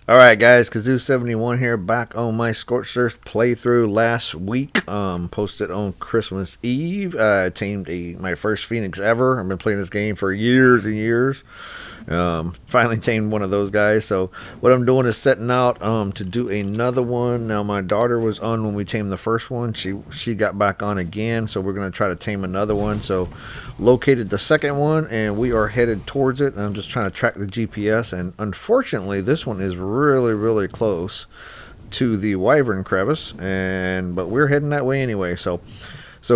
Alright guys, Kazoo71 here, back on my Scorched Earth playthrough last week. Posted on Christmas Eve. I tamed my first Phoenix ever. I've been playing this game for years and years. Finally tamed one of those guys. So what I'm doing is setting out to do another one. Now my daughter was on when we tamed the first one. She got back on again, so we're going to try to tame another one. So located the second one and we are headed towards it. I'm just trying to track the GPS, and unfortunately this one is really close to the Wyvern crevice, but we're heading that way anyway. So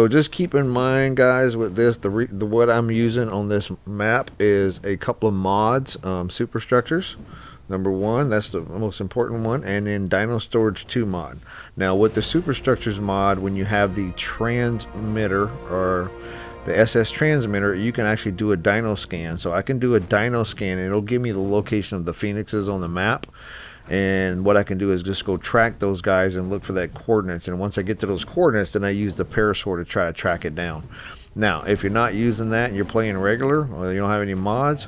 just keep in mind, guys, with this, what I'm using on this map is a couple of mods, superstructures. Number one, that's the most important one, and then Dino Storage 2 mod. Now, with the superstructures mod, when you have the transmitter or the SS transmitter, you can actually do a dino scan. So I can do a dino scan, and it'll give me the location of the phoenixes on the map. And what I can do is just go track those guys and look for that coordinates. And once I get to those coordinates, then I use the parasaur to try to track it down. Now, if you're not using that and you're playing regular, or you don't have any mods,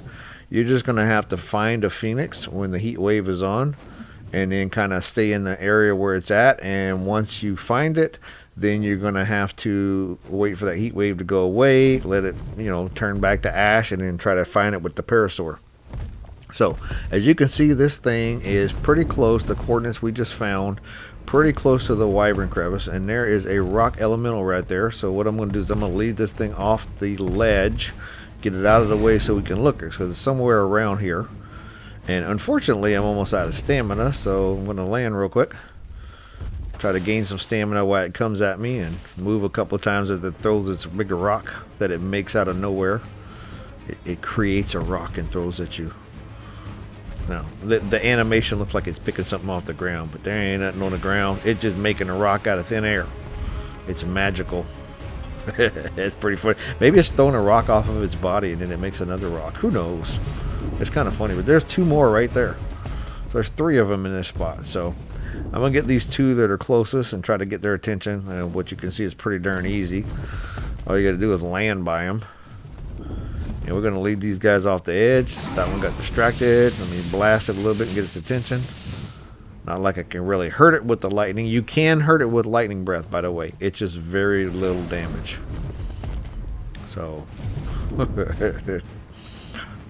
you're just going to have to find a phoenix when the heat wave is on, and then kind of stay in the area where it's at. And once you find it, then you're going to have to wait for that heat wave to go away, let it, turn back to ash, and then try to find it with the parasaur. So, as you can see, this thing is pretty close, the coordinates we just found, pretty close to the Wyvern crevice, and there is a rock elemental right there. So what I'm going to do is I'm going to lead this thing off the ledge, get it out of the way so we can look, because it's somewhere around here. And unfortunately, I'm almost out of stamina, so I'm going to land real quick. Try to gain some stamina while it comes at me, and move a couple of times as it throws its bigger rock that it makes out of nowhere. It creates a rock and throws at you. Now, the animation looks like it's picking something off the ground, but there ain't nothing on the ground. It's just making a rock out of thin air. It's magical. It's pretty funny. Maybe it's throwing a rock off of its body and then it makes another rock. Who knows? It's kind of funny, but there's two more right there. So there's three of them in this spot. So I'm going to get these two that are closest and try to get their attention. And what you can see is pretty darn easy. All you got to do is land by them. And we're going to lead these guys off the edge. That one got distracted. Let me blast it a little bit and get its attention. Not like I can really hurt it with the lightning. You can hurt it with lightning breath, by the way. It's just very little damage. So,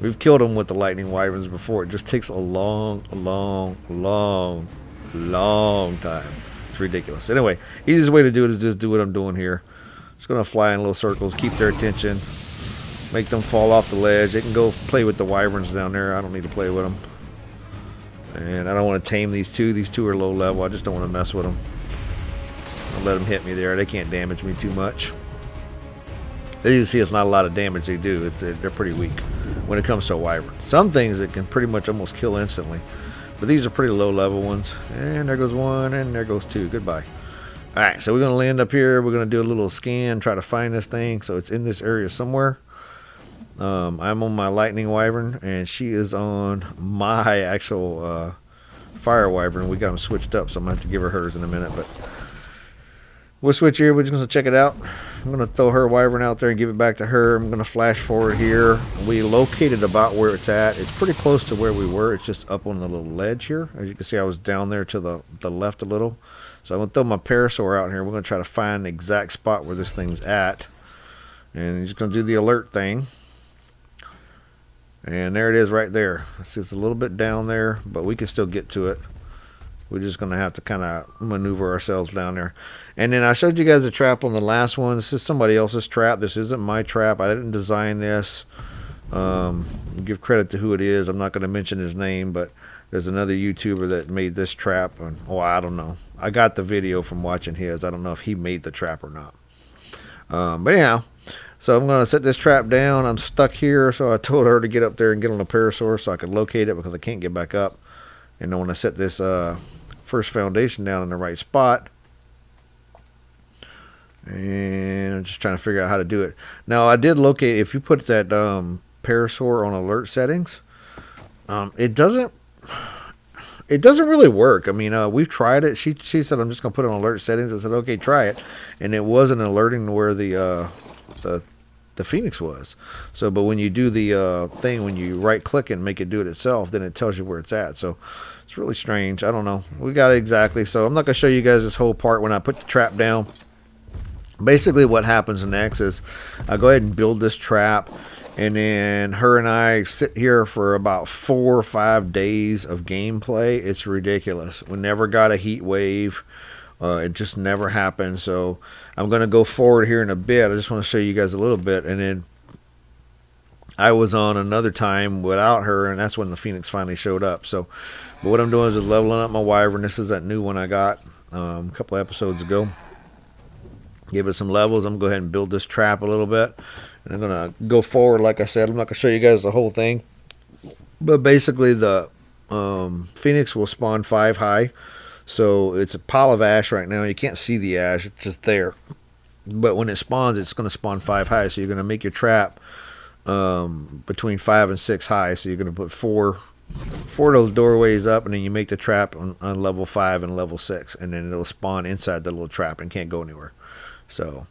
we've killed them with the lightning wyverns before. It just takes a long time. It's ridiculous. Anyway, easiest way to do it is just do what I'm doing here. Just going to fly in little circles, keep their attention. Make them fall off the ledge. They can go play with the wyverns down there. I don't need to play with them. And I don't want to tame these two. These two are low level. I just don't want to mess with them. I'll let them hit me there. They can't damage me too much. As you can see, it's not a lot of damage they do. They're pretty weak when it comes to a wyvern. Some things that can pretty much almost kill instantly. But these are pretty low level ones. And there goes one, and there goes two. Goodbye. Alright, so we're going to land up here. We're going to do a little scan, try to find this thing. So it's in this area somewhere. I'm on my lightning wyvern, and she is on my actual fire wyvern. We got them switched up, so I'm going to have to give her hers in a minute. But we'll switch here. We're just going to check it out. I'm going to throw her wyvern out there and give it back to her. I'm going to flash forward here. We located about where it's at. It's pretty close to where we were. It's just up on the little ledge here. As you can see, I was down there to the left a little. So I'm going to throw my parasaur out here. We're going to try to find the exact spot where this thing's at. And I'm just going to do the alert thing. And there it is right there. It's just a little bit down there, but we can still get to it. We're just going to have to kind of maneuver ourselves down there. And then I showed you guys a trap on the last one. This is somebody else's trap. This isn't my trap. I didn't design this. Give credit to who it is. I'm not going to mention his name, but there's another YouTuber that made this trap. And, I don't know. I got the video from watching his. I don't know if he made the trap or not. But anyhow. So I'm going to set this trap down. I'm stuck here, so I told her to get up there and get on the parasaur so I could locate it because I can't get back up. And I want to set this first foundation down in the right spot. And I'm just trying to figure out how to do it. Now, I did locate, if you put that parasaur on alert settings, it doesn't really work. I mean, we've tried it. She said, I'm just going to put it on alert settings. I said, okay, try it. And it wasn't alerting where the the Phoenix was. So, but when you do the thing, when you right click and make it do it itself, then it tells you where it's at. So it's really strange. I don't know. We got it exactly. So I'm not going to show you guys this whole part when I put the trap down. Basically what happens next is I go ahead and build this trap, and then her and I sit here for about 4 or 5 days of gameplay. It's ridiculous. We never got a heat wave. It just never happened. So I'm going to go forward here in a bit. I just want to show you guys a little bit. And then I was on another time without her, and that's when the Phoenix finally showed up. So but what I'm doing is just leveling up my wyvern. This is that new one I got a couple of episodes ago. Give it some levels. I'm going to go ahead and build this trap a little bit. And I'm going to go forward, like I said. I'm not going to show you guys the whole thing. But basically the Phoenix will spawn 5 high. So it's a pile of ash right now. You can't see the ash. It's just there. But when it spawns, it's going to spawn 5 high. So you're going to make your trap between 5 and 6 high. So you're going to put four of those doorways up, and then you make the trap on level 5 and level 6. And then it'll spawn inside the little trap and can't go anywhere. So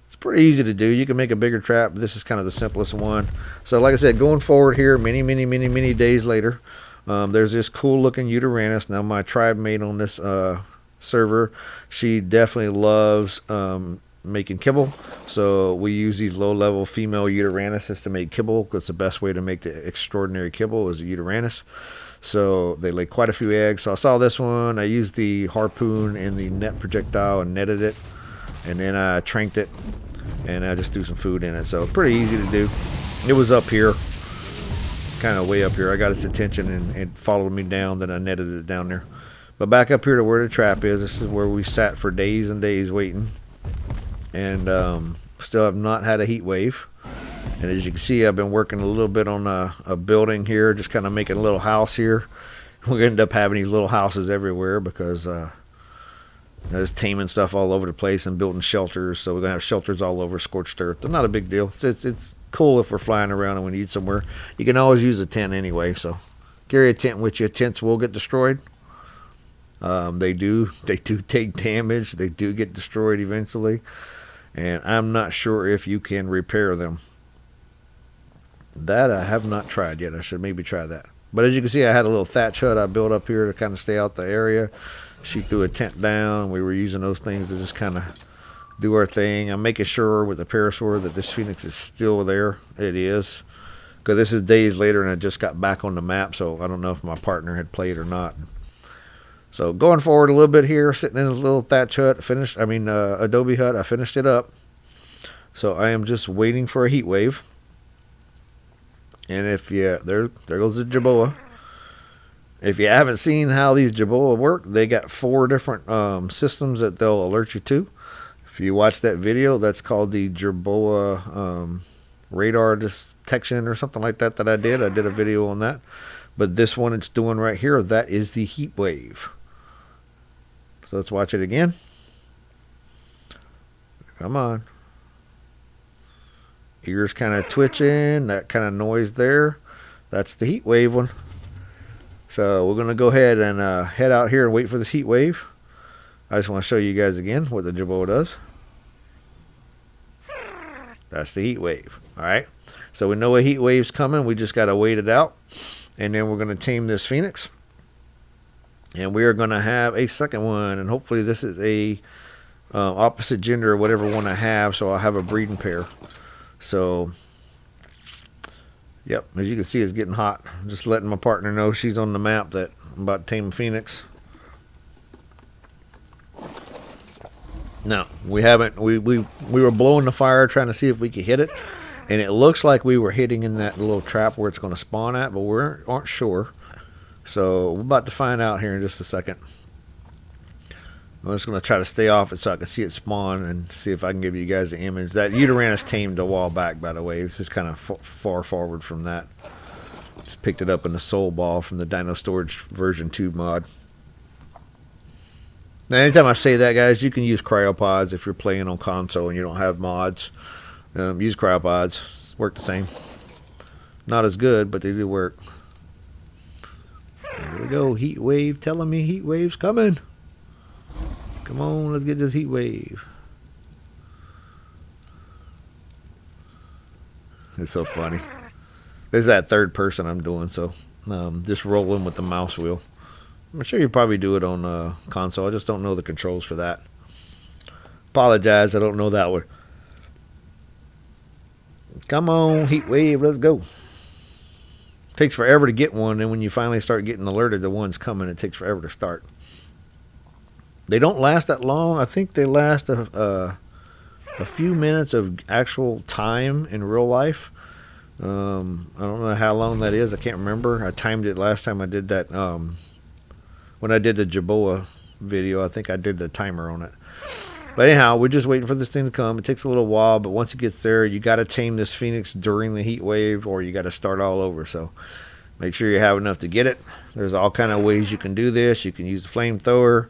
it's pretty easy to do. You can make a bigger trap. This is kind of the simplest one. So like I said, going forward here, many days later, there's this cool looking Uranus. Now my tribe mate on this server, she definitely loves making kibble. So we use these low level female Uranuses to make kibble, because the best way to make the extraordinary kibble is a Uranus. So they lay quite a few eggs. So I saw this one. I used the harpoon and the net projectile and netted it, and then I tranked it, and I just threw some food in it. So pretty easy to do. It was up here, kind of way up here. I got its attention, and it followed me down. Then I netted it down there. But back up here to where the trap is. This is where we sat for days and days waiting, and still have not had a heat wave. And as you can see, I've been working a little bit on a building here, just kind of making a little house here. We're going to end up having these little houses everywhere, because there's taming stuff all over the place and building shelters. So we're going to have shelters all over Scorched Earth. They're not a big deal. It's cool if we're flying around and we need somewhere. You can always use a tent anyway, so carry a tent with you. Tents will get destroyed. They do take damage. They do get destroyed eventually, and I'm not sure if you can repair them. That I have not tried yet. I should maybe try that. But as you can see, I had a little thatch hut I built up here to kind of stay out the area. She threw a tent down. We were using those things to just kind of do our thing. I'm making sure with the parasaur that this Phoenix is still there. It is, because this is days later and I just got back on the map, so I don't know if my partner had played or not. So going forward a little bit here, sitting in this little thatch hut, adobe hut. I finished it up, so I am just waiting for a heat wave. And there goes the Jerboa. If you haven't seen how these Jerboa work, they got 4 different systems that they'll alert you to. If you watch that video, that's called the Jerboa radar detection or something like that I did. I did a video on that. But this one it's doing right here, that is the heat wave. So let's watch it again. Come on. Ears kind of twitching, that kind of noise there. That's the heat wave one. So we're going to go ahead and head out here and wait for this heat wave. I just want to show you guys again what the Jerboa does. That's the heat wave. Alright. So we know a heat wave's coming. We just got to wait it out. And then we're going to tame this Phoenix. And we are going to have a second one. And hopefully this is a opposite gender or whatever one I have. So I'll have a breeding pair. So, yep, as you can see, it's getting hot. I'm just letting my partner know she's on the map that I'm about to tame a Phoenix. No, we haven't. We were blowing the fire trying to see if we could hit it, and it looks like we were hitting in that little trap where it's going to spawn at, but we aren't sure. So we're about to find out here in just a second. I'm just going to try to stay off it so I can see it spawn and see if I can give you guys the image. That Uranus tamed a while back, by the way. This is kind of far forward from that. Just picked it up in the Soul Ball from the Dino Storage version 2 mod. Now, anytime I say that, guys, you can use cryopods if you're playing on console and you don't have mods. Use cryopods. Work the same. Not as good, but they do work. There we go. Heat wave telling me heat wave's coming. Come on, let's get this heat wave. It's so funny. This is that third person I'm doing, so just rolling with the mouse wheel. I'm sure you probably do it on console. I just don't know the controls for that. Apologize, I don't know that one. Come on, heat wave, let's go. Takes forever to get one, and when you finally start getting alerted the one's coming, it takes forever to start. They don't last that long. I think they last a few minutes of actual time in real life. I don't know how long that is. I can't remember. I timed it last time I did that. When I did the Jaboa video, I think I did the timer on it. But anyhow, we're just waiting for this thing to come. It takes a little while, but once it gets there, you got to tame this phoenix during the heat wave, or you got to start all over. So make sure you have enough to get it. There's all kind of ways you can do this. You can use the flamethrower,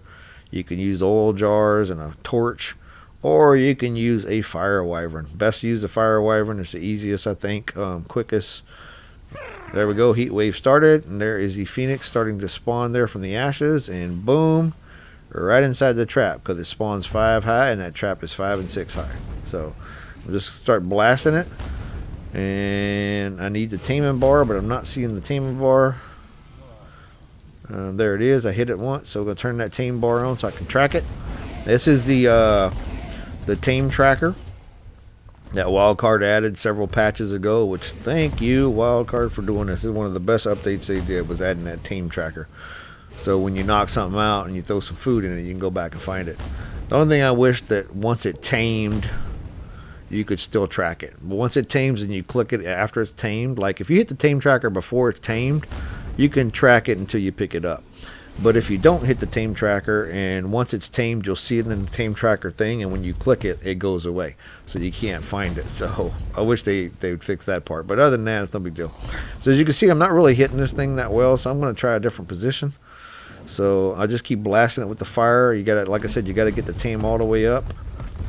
you can use oil jars and a torch, or you can use a fire wyvern. Best to use the fire wyvern. It's the easiest, I think, quickest. There we go. Heat wave started, and there is the phoenix starting to spawn there from the ashes, and boom. Right inside the trap, because it spawns 5 high and that trap is 5 and 6 high. So we'll just start blasting it, and I need the taming bar, but I'm not seeing the taming bar. There it is. I hit it once, so I'm gonna turn that tame bar on so I can track it. This is the tame tracker that Wildcard added several patches ago, which thank you Wildcard for doing this. This is one of the best updates they did, was adding that tame tracker. So when you knock something out and you throw some food in it, you can go back and find it. The only thing I wish that once it tamed, you could still track it. But once it tames and you click it after it's tamed, like if you hit the tame tracker before it's tamed, you can track it until you pick it up. But if you don't hit the tame tracker and once it's tamed, you'll see it in the tame tracker thing, and when you click it, it goes away. So you can't find it. So I wish they would fix that part. But other than that, it's no big deal. So as you can see, I'm not really hitting this thing that well, so I'm going to try a different position. So I just keep blasting it with the fire. You got to, like I said, you got to get the tame all the way up,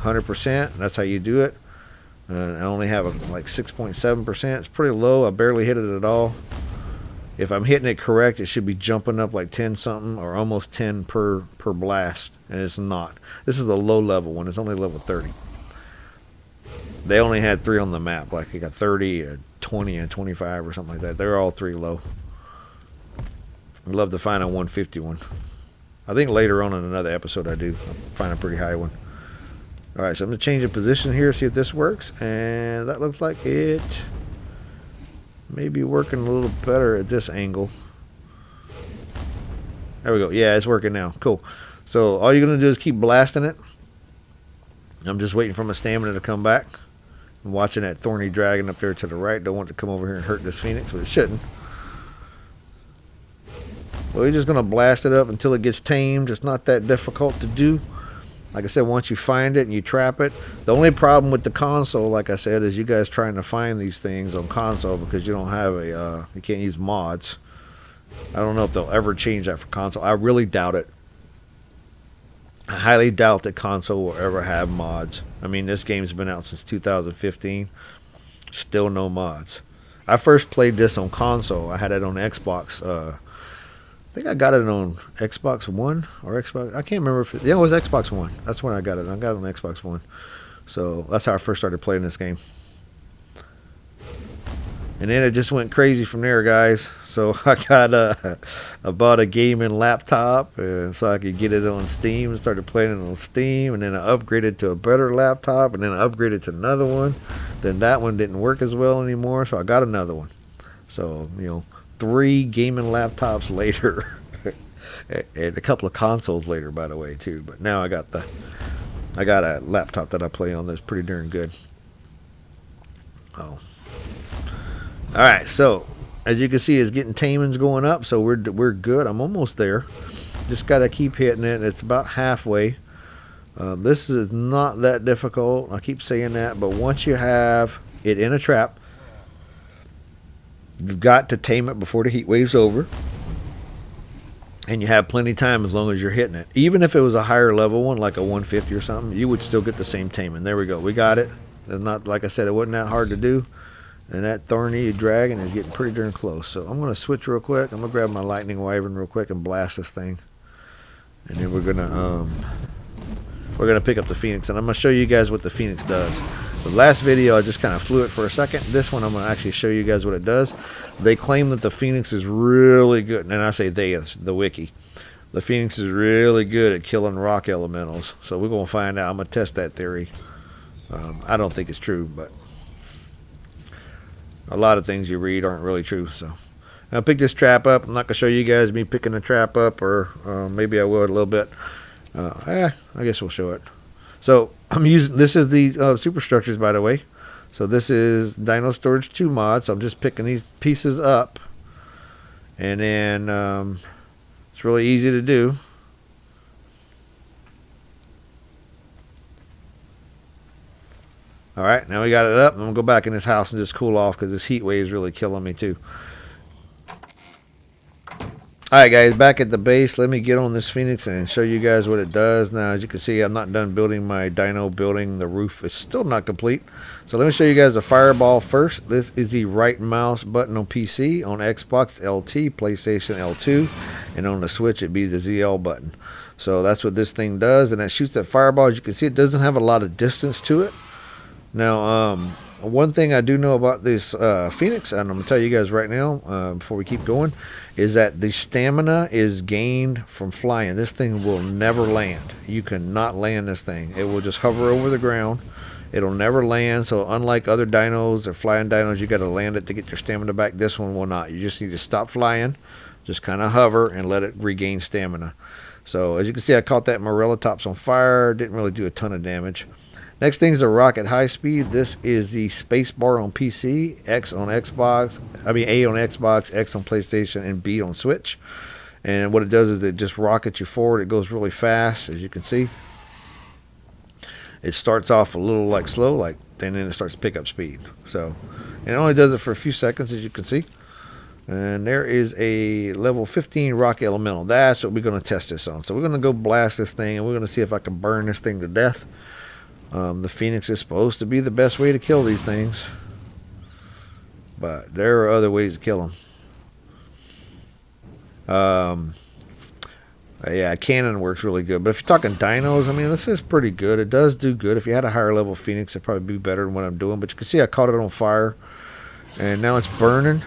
100%. That's how you do it. I only have like 6.7%. It's pretty low. I barely hit it at all. If I'm hitting it correct, it should be jumping up like 10 something or almost 10 per blast, and it's not. This is a low level one. It's only level 30. They only had 3 on the map. Like they got 30, a 20, and 25 or something like that. They're all 3 low. I'd love to find a 151. I think later on in another episode I do. I'll find a pretty high one. Alright, so I'm going to change the position here, see if this works. And that looks like it may be working a little better at this angle. There we go. Yeah, it's working now. Cool. So all you're going to do is keep blasting it. I'm just waiting for my stamina to come back. I'm watching that thorny dragon up there to the right. Don't want it to come over here and hurt this phoenix, but it shouldn't. Well, you're just going to blast it up until it gets tamed. It's not that difficult to do. Like I said, once you find it and you trap it. The only problem with the console, like I said, is you guys trying to find these things on console because you don't have a, you can't use mods. I don't know if they'll ever change that for console. I really doubt it. I highly doubt that console will ever have mods. I mean, this game's been out since 2015. Still no mods. I first played this on console. I had it on Xbox. I think I got it on Xbox One or Xbox. I can't remember if it was Xbox One. That's when I got it. I got it on Xbox One. So that's how I first started playing this game. And then it just went crazy from there, guys. So I bought a gaming laptop so I could get it on Steam and started playing it on Steam. And then I upgraded to a better laptop, and then I upgraded to another one. Then that one didn't work as well anymore, so I got another one. So, 3 gaming laptops later, and a couple of consoles later, by the way, too. But now I got a laptop that I play on that's pretty darn good. Oh, all right. So as you can see, it's getting taming's going up, so we're good. I'm almost there. Just got to keep hitting it. It's about halfway. This is not that difficult. I keep saying that, but once you have it in a trap, you've got to tame it before the heat wave's over. And you have plenty of time as long as you're hitting it. Even if it was a higher level one, like a 150 or something, you would still get the same taming. There we go. We got it. It's not, like I said, it wasn't that hard to do. And that thorny dragon is getting pretty darn close. So I'm going to switch real quick. I'm going to grab my lightning wyvern real quick and blast this thing. And then we're going to pick up the phoenix. And I'm going to show you guys what the phoenix does. The last video I just kind of flew it for a second. This one I'm going to actually show you guys what it does. They claim that the Phoenix is really good, and I say they, it's the wiki. The Phoenix is really good at killing rock elementals. So we're going to find out. I'm going to test that theory. I don't think it's true, but a lot of things you read aren't really true. So I picked this trap up. I'm not going to show you guys me picking the trap up, or maybe I will a little bit. I guess we'll show it. So I'm using, this is the superstructures, by the way. So this is Dino Storage 2 mod. So I'm just picking these pieces up, and then it's really easy to do. All right, now we got it up. I'm gonna go back in this house and just cool off because this heat wave is really killing me too. All right, guys, back at the base. Let me get on this Phoenix and show you guys what it does. Now, as you can see, I'm not done building my dino building. The roof is still not complete. So let me show you guys the fireball first. This is the right mouse button on PC. On Xbox, LT, PlayStation, L2. And on the Switch, it'd be the ZL button. So that's what this thing does. And it shoots that fireball. As you can see, it doesn't have a lot of distance to it. Now, one thing I do know about this Phoenix, and I'm going to tell you guys right now, before we keep going, is that the stamina is gained from flying. This thing will never land. You cannot land this thing. It will just hover over the ground. It'll never land. So unlike other dinos or flying dinos, you got to land it to get your stamina back. This one will not. You just need to stop flying, just kind of hover and let it regain stamina. So as you can see, I caught that Morella tops on fire. Didn't really do a ton of damage. Next thing is the rocket high speed. This is the space bar on PC, X on Xbox, A on Xbox, X on PlayStation, and B on Switch. And what it does is it just rockets you forward. It goes really fast, as you can see. It starts off a little like slow, and then it starts to pick up speed. So, and it only does it for a few seconds, as you can see. And there is a level 15 rock elemental. That's what we're going to test this on. So we're going to go blast this thing, and we're going to see if I can burn this thing to death. The Phoenix is supposed to be the best way to kill these things, but there are other ways to kill them. Yeah, cannon works really good, but if you're talking dinos, I mean, this is pretty good. It does do good. If you had a higher level Phoenix, it'd probably be better than what I'm doing, but you can see I caught it on fire, and now it's burning,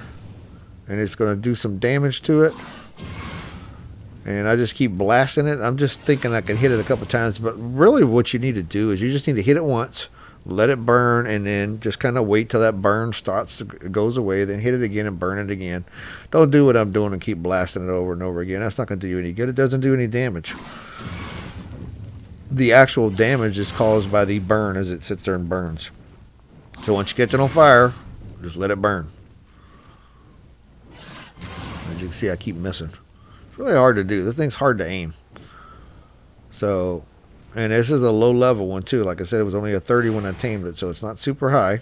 and it's going to do some damage to it. And I just keep blasting it. I'm just thinking I can hit it a couple times. But really what you need to do is you just need to hit it once, let it burn, and then just kind of wait till that burn stops, goes away, then hit it again and burn it again. Don't do what I'm doing and keep blasting it over and over again. That's not going to do you any good. It doesn't do any damage. The actual damage is caused by the burn as it sits there and burns. So once you catch it on fire, just let it burn. As you can see, I keep missing. Really hard to do. This thing's hard to aim. So, and this is a low level one too. Like I said, it was only a 30 when I tamed it, so it's not super high.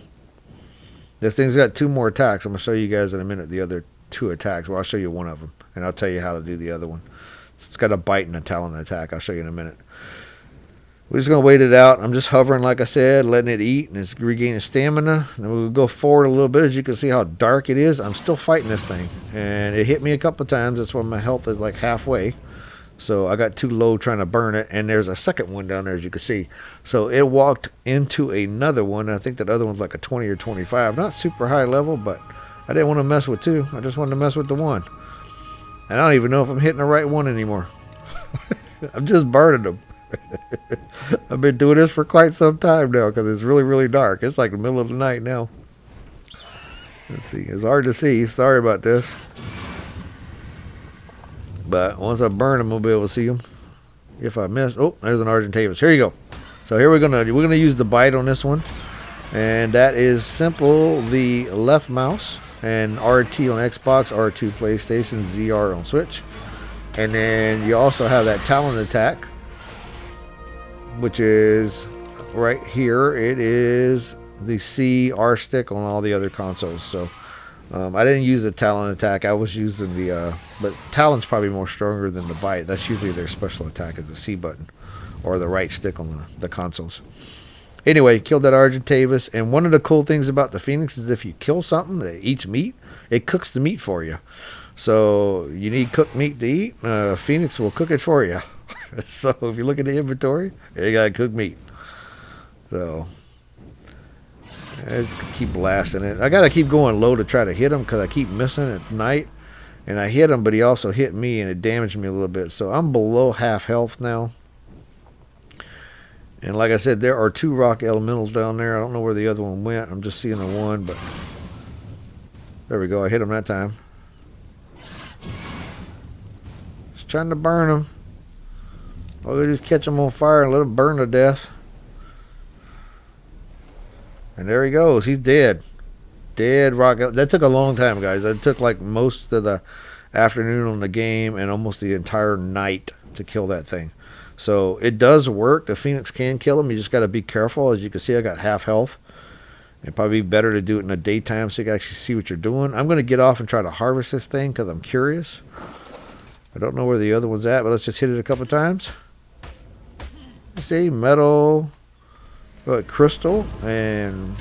This thing's got 2 more attacks. I'm going to show you guys in a minute the other 2 attacks. Well, I'll show you one of them, and I'll tell you how to do the other one. It's got a bite and a Talon Attack. I'll show you in a minute. We're just going to wait it out. I'm just hovering, like I said, letting it eat, and it's regaining stamina. And we'll go forward a little bit. As you can see how dark it is, I'm still fighting this thing. And it hit me a couple of times. That's why my health is like halfway. So I got too low trying to burn it. And there's a second one down there, as you can see. So it walked into another one. I think that other one's like a 20 or 25. Not super high level, but I didn't want to mess with 2. I just wanted to mess with the 1. And I don't even know if I'm hitting the right one anymore. I'm just burning them. I've been doing this for quite some time now because it's really, really dark. It's like the middle of the night now. Let's see. It's hard to see. Sorry about this. But once I burn them, we'll be able to see them. If I miss, oh, there's an Argentavis. Here you go. So here we're gonna use the bite on this one, and that is simple. The left mouse and RT on Xbox, R2 PlayStation, ZR on Switch, and then you also have that Talon Attack, which is right here. It is the C, R stick on all the other consoles. So I didn't use the Talon Attack. I was using the, but Talon's probably more stronger than the bite. That's usually their special attack is the C button or the right stick on the consoles. Anyway, killed that Argentavis. And one of the cool things about the Phoenix is if you kill something that eats meat, it cooks the meat for you. So you need cooked meat to eat, Phoenix will cook it for you. So if you look at the inventory, you got cooked meat. So I just keep blasting it. I gotta keep going low to try to hit him because I keep missing at night. And I hit him, but he also hit me, and it damaged me a little bit. So I'm below half health now. And like I said, there are 2 rock elementals down there. I don't know where the other one went. I'm just seeing the one, but there we go. I hit him that time. Just trying to burn him. All we do is catch him on fire and let him burn to death. And there he goes. He's dead. Dead rock. That took a long time, guys. That took like most of the afternoon on the game and almost the entire night to kill that thing. So it does work. The Phoenix can kill him. You just got to be careful. As you can see, I got half health. It'd probably be better to do it in the daytime so you can actually see what you're doing. I'm going to get off and try to harvest this thing because I'm curious. I don't know where the other one's at, but let's just hit it a couple times. See, metal, crystal, and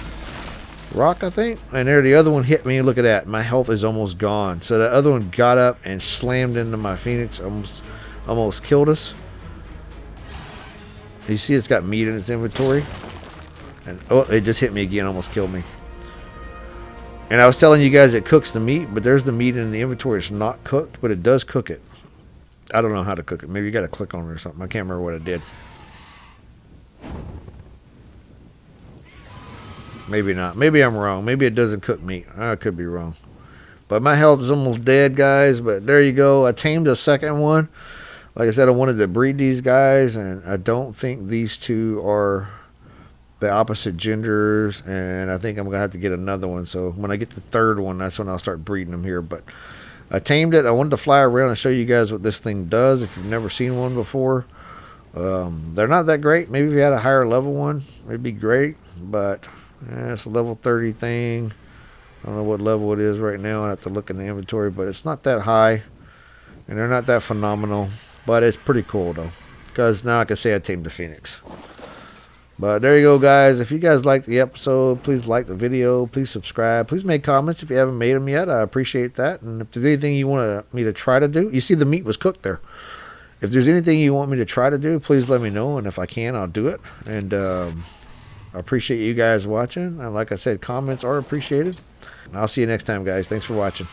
rock, I think. And there, the other one hit me. Look at that. My health is almost gone. So the other one got up and slammed into my Phoenix. Almost killed us. You see it's got meat in its inventory. And oh, it just hit me again. Almost killed me. And I was telling you guys it cooks the meat, but there's the meat in the inventory. It's not cooked, but it does cook it. I don't know how to cook it. Maybe you got to click on it or something. I can't remember what it did. Maybe not. Maybe I'm wrong. Maybe it doesn't cook meat. I could be wrong. But my health is almost dead, guys. But there you go. I tamed a second one. Like I said, I wanted to breed these guys, and I don't think these 2 are the opposite genders. And I think I'm going to have to get another one. So when I get the 3rd one, that's when I'll start breeding them here. But I tamed it. I wanted to fly around and show you guys what this thing does if you've never seen one before. They're not that great. Maybe if you had a higher level one, it'd be great. But it's a level 30 thing. I don't know what level it is right now. I have to look in the inventory, but it's not that high. And they're not that phenomenal. But it's pretty cool, though. Because now I can say I tamed the Phoenix. But there you go, guys. If you guys liked the episode, please like the video. Please subscribe. Please make comments if you haven't made them yet. I appreciate that. And if there's anything you want me to try to do. You see the meat was cooked there. If there's anything you want me to try to do, please let me know. And if I can, I'll do it. And I appreciate you guys watching. And like I said, comments are appreciated. I'll see you next time, guys. Thanks for watching.